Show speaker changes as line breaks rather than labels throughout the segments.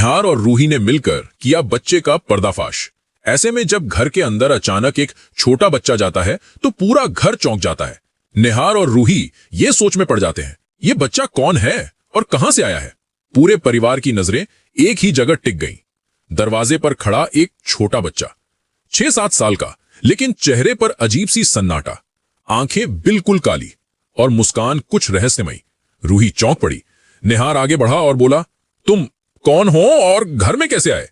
निहार और रूही ने मिलकर किया बच्चे का पर्दाफाश। ऐसे में जब घर के अंदर अचानक एक छोटा बच्चा जाता है तो पूरा घर चौंक जाता है। निहार और रूही ये सोच में पड़ जाते हैं, ये बच्चा कौन है और कहां से आया है। पूरे परिवार की नजरें एक ही जगह टिक गईं। दरवाजे पर खड़ा एक छोटा बच्चा, 6-7 साल का, लेकिन चेहरे पर अजीब सी सन्नाटा, आंखें बिल्कुल काली और मुस्कान कुछ रहस्यमयी। रूही चौंक पड़ी। निहार आगे बढ़ा और बोला, तुम कौन हो और घर में कैसे आए?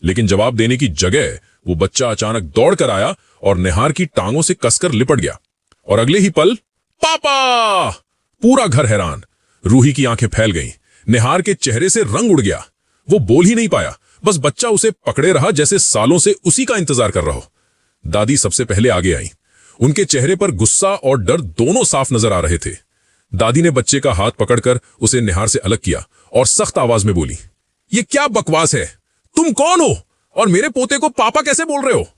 लेकिन जवाब देने की जगह वो बच्चा अचानक दौड़ कर आया और निहार की टांगों से कसकर लिपट गया। और अगले ही पल, पापा! पूरा घर हैरान। रूही की आंखें फैल गईं। निहार के चेहरे से रंग उड़ गया। वो बोल ही नहीं पाया, बस बच्चा उसे पकड़े रहा जैसे सालों से उसी का इंतजार कर रहा हो। दादी सबसे पहले आगे आई। उनके चेहरे पर गुस्सा और डर दोनों साफ नजर आ रहे थे। दादी ने बच्चे का हाथ पकड़कर उसे निहार से अलग किया और सख्त आवाज में बोली, ये क्या बकवास है? तुम कौन हो और मेरे पोते को पापा कैसे बोल रहे हो?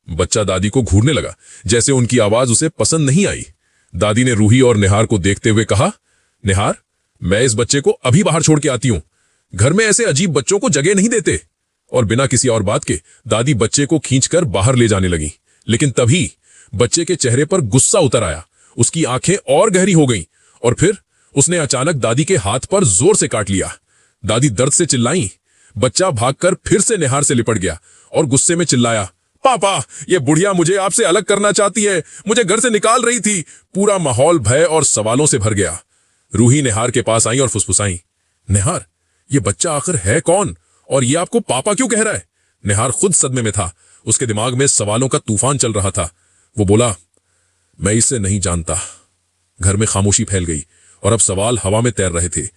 बच्चा दादी को घूरने लगा, जैसे उनकी आवाज उसे पसंद नहीं आई। दादी ने रूही और निहार को देखते हुए कहा, निहार, मैं इस बच्चे को अभी बाहर छोड़ के आती हूं। घर में ऐसे अजीब बच्चों को जगह नहीं देते। और बिना किसी और बात के दादी बच्चे को खींचकर बाहर ले जाने लगी। लेकिन तभी बच्चे के चेहरे पर गुस्सा उतर आया। उसकी आंखें और गहरी हो गईं और फिर उसने अचानक दादी के हाथ पर जोर से काट लिया। दादी दर्द से चिल्लाईं। बच्चा भागकर फिर से निहार से लिपट गया और गुस्से में चिल्लाया, पापा, ये बुढ़िया मुझे आपसे अलग करना चाहती है, मुझे घर से निकाल रही थी। पूरा माहौल भय और सवालों से भर गया। रूही निहार के पास आई और फुसफुसाई, निहार, ये बच्चा आखिर है कौन और ये आपको पापा क्यों कह रहा है? निहार खुद सदमे में था। उसके दिमाग में सवालों का तूफान चल रहा था। वो बोला, मैं इसे नहीं जानता। घर में खामोशी फैल गई और अब सवाल हवा में तैर रहे थे।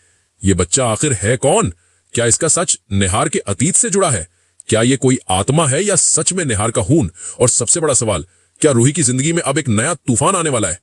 ये बच्चा आखिर है कौन? क्या इसका सच निहार के अतीत से जुड़ा है? क्या ये कोई आत्मा है या सच में निहार का खून? और सबसे बड़ा सवाल, क्या रूही की जिंदगी में अब एक नया तूफान आने वाला है?